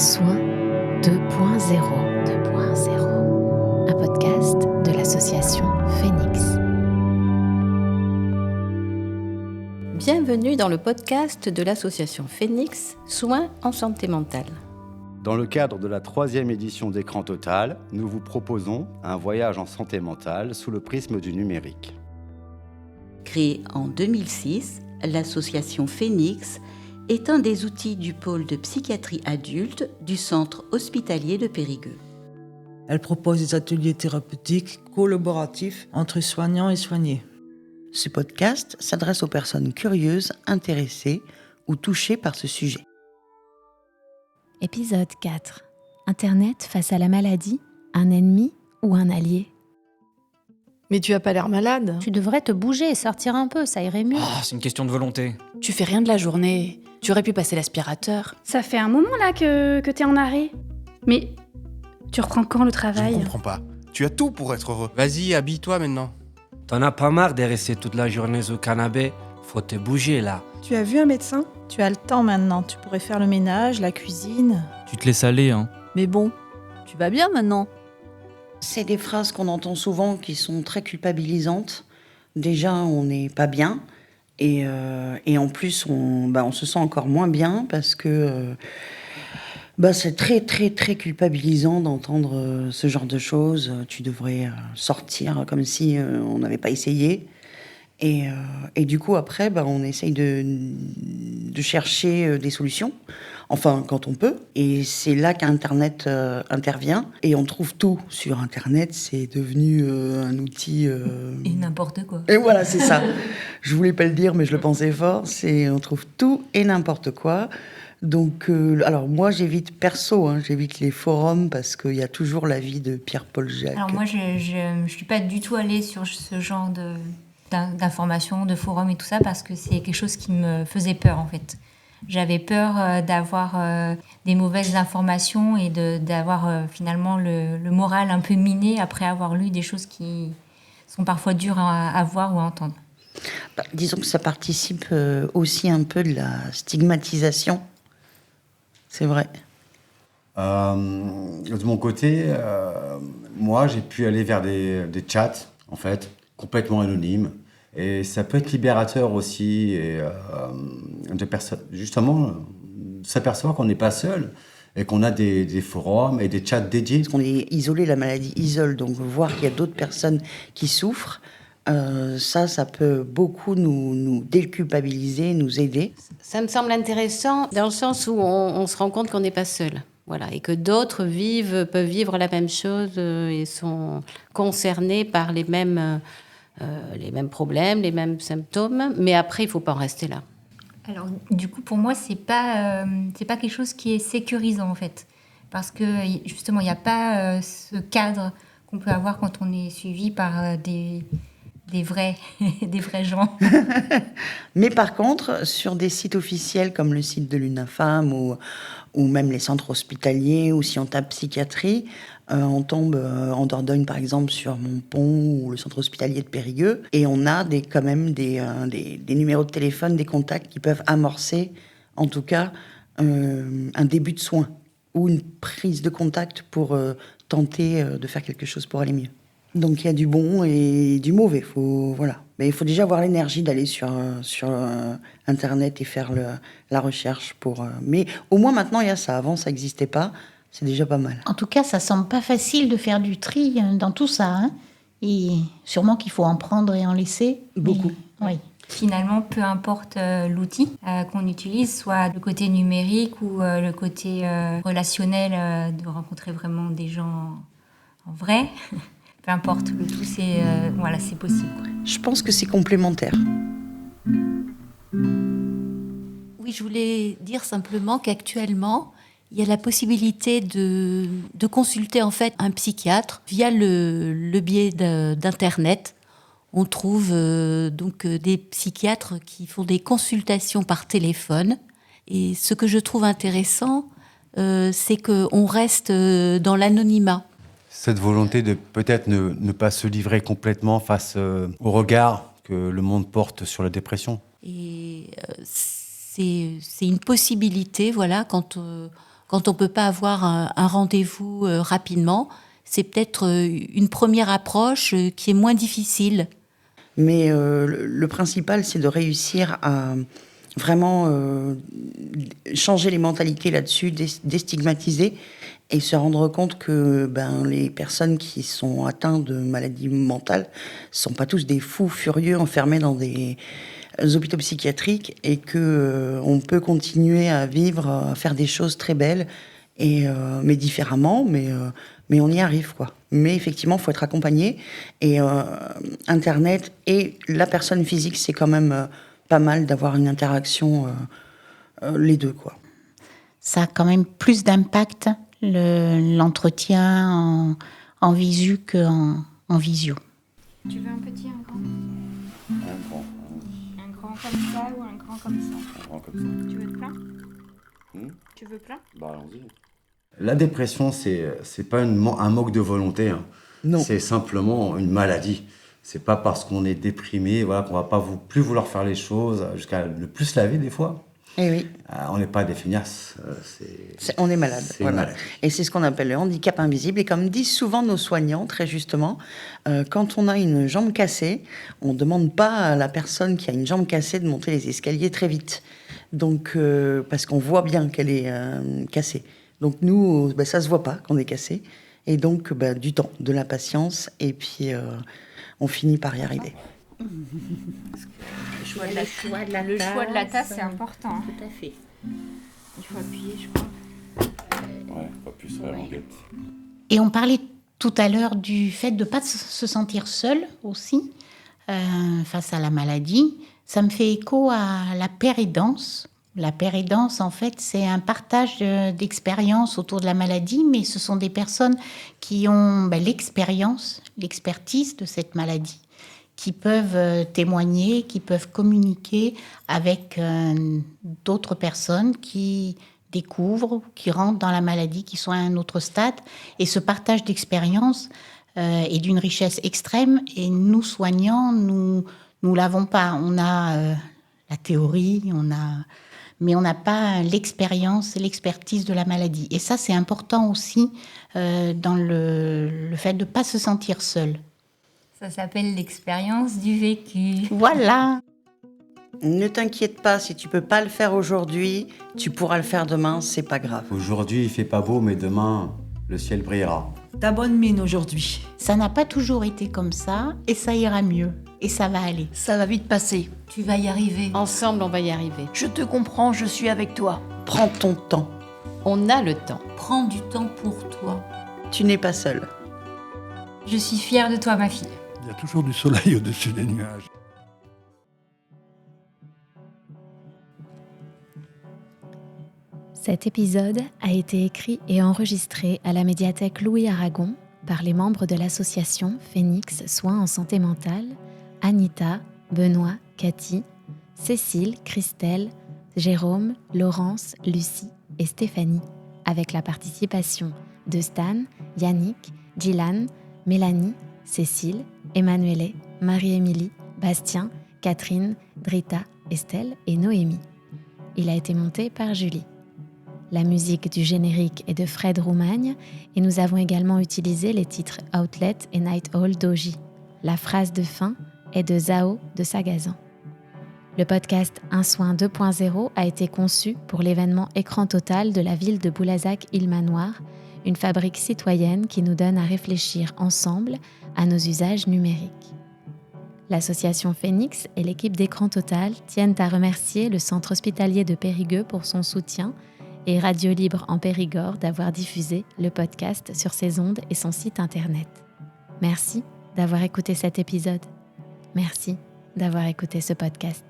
soin 2.0. Un podcast de l'association Phoenix. Bienvenue dans le podcast de l'association Phoenix, Soins en santé mentale. Dans le cadre de la 3e édition d'Écran Total, nous vous proposons un voyage en santé mentale sous le prisme du numérique. Créée en 2006, l'association Phoenix est un des outils du pôle de psychiatrie adulte du centre hospitalier de Périgueux. Elle propose des ateliers thérapeutiques collaboratifs entre soignants et soignés. Ce podcast s'adresse aux personnes curieuses, intéressées ou touchées par ce sujet. Épisode 4. Internet face à la maladie, un ennemi ou un allié? Mais tu as pas l'air malade. Tu devrais te bouger et sortir un peu, ça irait mieux. Oh, c'est une question de volonté. Tu fais rien de la journée. Tu aurais pu passer l'aspirateur. Ça fait un moment là que t'es en arrêt. Mais tu reprends quand le travail? Je ne comprends pas. Tu as tout pour être heureux. Vas-y, habille-toi maintenant. T'en as pas marre de rester toute la journée au canapé? Faut te bouger là. Tu as vu un médecin? Tu as le temps maintenant, tu pourrais faire le ménage, la cuisine. Tu te laisses aller, hein. Mais bon, tu vas bien maintenant. C'est des phrases qu'on entend souvent qui sont très culpabilisantes. Déjà, on n'est pas bien. Et en plus, on se sent encore moins bien parce que c'est très, très, très culpabilisant d'entendre ce genre de choses. Tu devrais sortir comme si on n'avait pas essayé. Et du coup, après, on essaye de chercher des solutions, enfin, quand on peut. Et c'est là qu'Internet intervient. Et on trouve tout sur Internet. C'est devenu un outil... Et n'importe quoi. Et voilà, c'est ça. Je voulais pas le dire, mais je le pensais fort. On trouve tout et n'importe quoi. Donc, alors moi, j'évite j'évite les forums parce qu'il y a toujours l'avis de Pierre-Paul Jacques. Alors moi, je suis pas du tout allée sur ce genre d'informations, de forums et tout ça, parce que c'est quelque chose qui me faisait peur, en fait. J'avais peur d'avoir des mauvaises informations et d'avoir finalement le moral un peu miné après avoir lu des choses qui sont parfois dures à voir ou à entendre. Disons que ça participe aussi un peu de la stigmatisation. C'est vrai. De mon côté, moi, j'ai pu aller vers des chats, en fait, complètement anonymes. Et ça peut être libérateur aussi, et justement, s'apercevoir qu'on n'est pas seul et qu'on a des forums et des chats dédiés. Parce qu'on est isolé, la maladie isole, donc voir qu'il y a d'autres personnes qui souffrent, ça peut beaucoup nous déculpabiliser, nous aider. Ça me semble intéressant dans le sens où on se rend compte qu'on n'est pas seul. Voilà, et que d'autres peuvent vivre la même chose et sont concernés par les mêmes problèmes, les mêmes symptômes, mais après, il ne faut pas en rester là. Alors, du coup, pour moi, c'est pas quelque chose qui est sécurisant, en fait. Parce que, justement, il n'y a pas ce cadre qu'on peut avoir quand on est suivi par des vrais gens. Mais par contre, sur des sites officiels comme le site de l'UNAFAM ou même les centres hospitaliers, ou si on tape psychiatrie, on tombe en Dordogne, par exemple, sur Montpont ou le centre hospitalier de Périgueux, et on a quand même des numéros de téléphone, des contacts qui peuvent amorcer, en tout cas, un début de soins ou une prise de contact pour tenter de faire quelque chose pour aller mieux. Donc il y a du bon et du mauvais, mais il faut déjà avoir l'énergie d'aller sur Internet et faire la recherche mais au moins maintenant il y a ça, avant ça n'existait pas, c'est déjà pas mal. En tout cas, ça semble pas facile de faire du tri dans tout ça, hein. Et sûrement qu'il faut en prendre et en laisser. Beaucoup. Oui. Finalement, peu importe l'outil qu'on utilise, soit le côté numérique ou le côté relationnel, de rencontrer vraiment des gens en vrai. Peu importe, le tout, c'est possible. Je pense que c'est complémentaire. Oui, je voulais dire simplement qu'actuellement, il y a la possibilité de consulter en fait un psychiatre via le biais d'Internet. On trouve donc des psychiatres qui font des consultations par téléphone. Et ce que je trouve intéressant, c'est qu'on reste dans l'anonymat. Cette volonté de peut-être ne pas se livrer complètement face au regard que le monde porte sur la dépression. Et c'est une possibilité, voilà, quand quand on ne peut pas avoir un rendez-vous rapidement, c'est peut-être une première approche qui est moins difficile. Mais le principal, c'est de réussir à vraiment changer les mentalités là-dessus, déstigmatiser et se rendre compte que les personnes qui sont atteintes de maladies mentales ne sont pas tous des fous furieux enfermés dans des hôpitaux psychiatriques et qu'on peut continuer à vivre, à faire des choses très belles, mais différemment, mais on y arrive, quoi. Mais effectivement, il faut être accompagné. Et Internet et la personne physique, c'est quand même pas mal d'avoir une interaction, les deux, quoi. Ça a quand même plus d'impact, l'entretien en visu qu'en visio. Tu veux un petit, un grand? Un grand. Un grand comme ça ou un grand comme ça? Un grand comme ça. Tu veux plein? Tu veux plein? Bah, allons-y. La dépression, c'est pas un manque de volonté. Hein. Non. C'est simplement une maladie. C'est pas parce qu'on est déprimé, voilà, qu'on va pas plus vouloir faire les choses, jusqu'à ne plus se laver des fois. Eh oui. On n'est pas des feignasses. On est malade. C'est une maladie. Et c'est ce qu'on appelle le handicap invisible. Et comme disent souvent nos soignants, très justement, quand on a une jambe cassée, on ne demande pas à la personne qui a une jambe cassée de monter les escaliers très vite. Donc, parce qu'on voit bien qu'elle est cassée. Donc nous, ça ne se voit pas qu'on est cassé. Et donc, du temps, de la patience. Et puis, on finit par y arriver. Le choix de la tasse, c'est important. Tout à fait. Il faut appuyer, je crois. Ouais, pas plus sur la languette. Et on parlait tout à l'heure du fait de ne pas se sentir seul aussi face à la maladie. Ça me fait écho à la pérédance. La pérédance, en fait, c'est un partage d'expériences autour de la maladie, mais ce sont des personnes qui ont l'expertise de cette maladie, qui peuvent témoigner, qui peuvent communiquer avec d'autres personnes qui découvrent, qui rentrent dans la maladie, qui sont à un autre stade. Et ce partage d'expériences est d'une richesse extrême. Et nous, soignants, nous l'avons pas. On a la théorie, mais on n'a pas l'expérience et l'expertise de la maladie. Et ça, c'est important aussi dans le fait de ne pas se sentir seul. Ça s'appelle l'expérience du vécu. Voilà. Ne t'inquiète pas, si tu peux pas le faire aujourd'hui, tu pourras le faire demain, c'est pas grave. Aujourd'hui, il fait pas beau, mais demain, le ciel brillera. Ta bonne mine aujourd'hui. Ça n'a pas toujours été comme ça, et ça ira mieux. Et ça va aller. Ça va vite passer. Tu vas y arriver. Ensemble, on va y arriver. Je te comprends, je suis avec toi. Prends ton temps. On a le temps. Prends du temps pour toi. Tu n'es pas seule. Je suis fière de toi, ma fille. Il y a toujours du soleil au-dessus des nuages. Cet épisode a été écrit et enregistré à la médiathèque Louis Aragon par les membres de l'association Phoenix Soins en santé mentale, Anita, Benoît, Cathy, Cécile, Christelle, Jérôme, Laurence, Lucie et Stéphanie, avec la participation de Stan, Yannick, Gillan, Mélanie, Cécile, Emmanuelle, Marie-Émilie, Bastien, Catherine, Drita, Estelle et Noémie. Il a été monté par Julie. La musique du générique est de Fred Roumagne et nous avons également utilisé les titres Outlet et Night Hall d'Oji. La phrase de fin est de Zao de Sagazan. Le podcast Un Soin 2.0 a été conçu pour l'événement Écran Total de la ville de Boulazac-Île-Manoir, une fabrique citoyenne qui nous donne à réfléchir ensemble à nos usages numériques. L'association Phoenix et l'équipe d'Écran Total tiennent à remercier le centre hospitalier de Périgueux pour son soutien et Radio Libre en Périgord d'avoir diffusé le podcast sur ses ondes et son site internet. Merci d'avoir écouté cet épisode. Merci d'avoir écouté ce podcast.